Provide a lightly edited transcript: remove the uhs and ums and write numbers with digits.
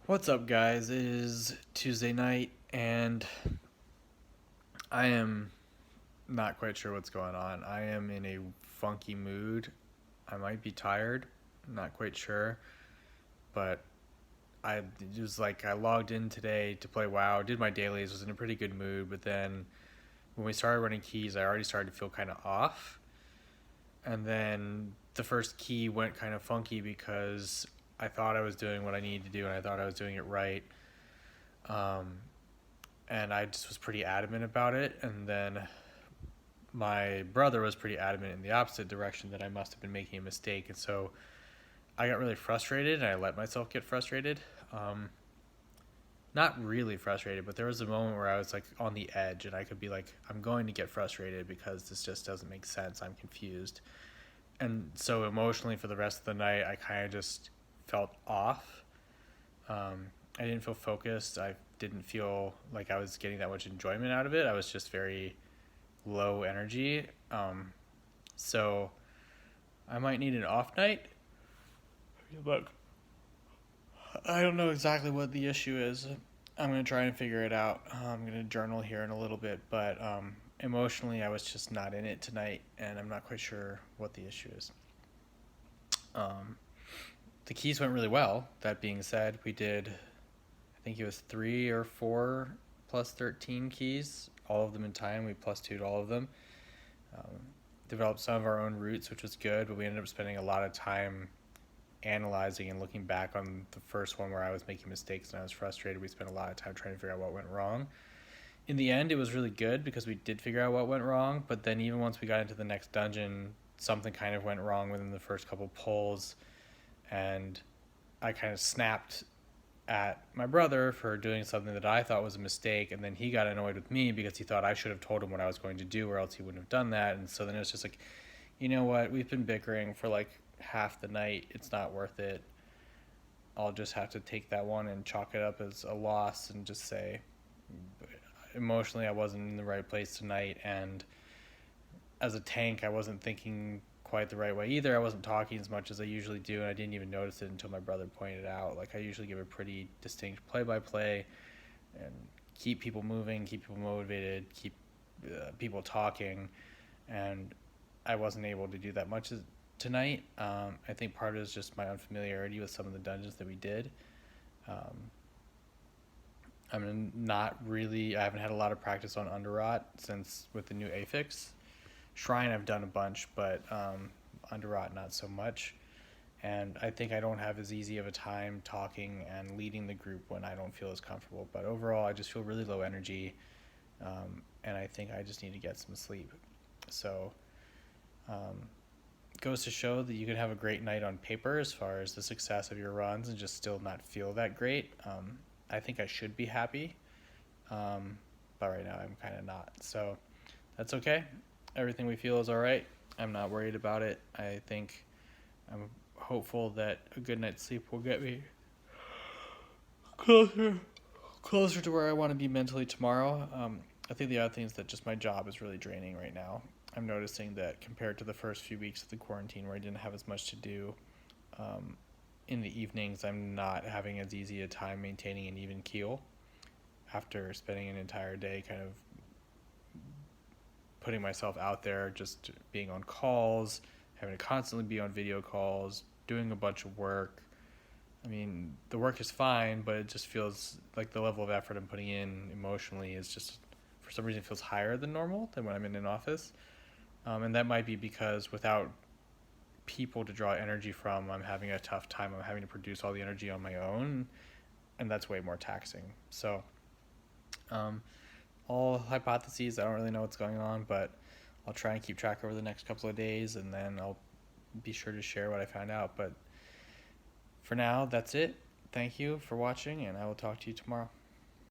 What's up, guys? It is Tuesday night, and I am not quite sure what's going on. I am in a funky mood. I might be tired, not quite sure, but I it was like I logged in today to play WoW, did my dailies, was in a pretty good mood, but then when we started running keys, I already started to feel kind of off, and then the first key went kind of funky because I thought I was doing what I needed to do, and I thought I was doing it right. Um, and I just was pretty adamant about it. And then my brother was pretty adamant in the opposite direction that I must have been making a mistake. And so I got really frustrated, and I let myself get frustrated. Not really frustrated, but there was a moment where I was like on the edge, and I could be like, I'm going to get frustrated because this just doesn't make sense. I'm confused. And so emotionally for the rest of the night, I kind of just felt off. I didn't feel focused. I didn't feel like I was getting that much enjoyment out of it. I was just very low energy. So I might need an off night. Look, I don't know exactly what the issue is. I'm going to try and figure it out. I'm going to journal here in a little bit, but emotionally, I was just not in it tonight, and I'm not quite sure what the issue is. The keys went really well. That being said, we did, I think it was 3 or 4 plus 13 keys, all of them in time. We plus 2'd all of them. Developed some of our own routes, which was good, but we ended up spending a lot of time analyzing and looking back on the first one where I was making mistakes and I was frustrated. We spent a lot of time trying to figure out what went wrong. In the end, it was really good because we did figure out what went wrong, but then even once we got into the next dungeon, something kind of went wrong within the first couple pulls, and I kind of snapped at my brother for doing something that I thought was a mistake, and then he got annoyed with me because he thought I should have told him what I was going to do, or else he wouldn't have done that. And so then it was just like, you know what, we've been bickering for like half the night. It's not worth it. I'll just have to take that one and chalk it up as a loss and just say emotionally I wasn't in the right place tonight, and as a tank I wasn't thinking quite the right way either. I wasn't talking as much as I usually do, and I didn't even notice it until my brother pointed it out. Like, I usually give a pretty distinct play-by-play and keep people moving, keep people motivated, keep people talking, and I wasn't able to do that much tonight. I think part of it is just my unfamiliarity with some of the dungeons that we did. I haven't had a lot of practice on Underrot since with the new affix. Shrine I've done a bunch, but Underrot not so much. And I think I don't have as easy of a time talking and leading the group when I don't feel as comfortable. But overall, I just feel really low energy, and I think I just need to get some sleep. So goes to show that you can have a great night on paper as far as the success of your runs and just still not feel that great. I think I should be happy, but right now I'm kind of not. So that's okay. Everything we feel is all right. I'm not worried about it. I think I'm hopeful that a good night's sleep will get me closer to where I want to be mentally tomorrow. I think the other thing is that just my job is really draining right now. I'm noticing that compared to the first few weeks of the quarantine where I didn't have as much to do, in the evenings I'm not having as easy a time maintaining an even keel after spending an entire day kind of putting myself out there, just being on calls, having to constantly be on video calls, doing a bunch of work. I mean, the work is fine, but it just feels like the level of effort I'm putting in emotionally is just, for some reason, feels higher than normal than when I'm in an office. And that might be because without people to draw energy from, I'm having a tough time. I'm having to produce all the energy on my own, and that's way more taxing. So, all hypotheses. I don't really know what's going on, but I'll try and keep track over the next couple of days, and then I'll be sure to share what I found out. But for now, that's it. Thank you for watching, and I will talk to you tomorrow.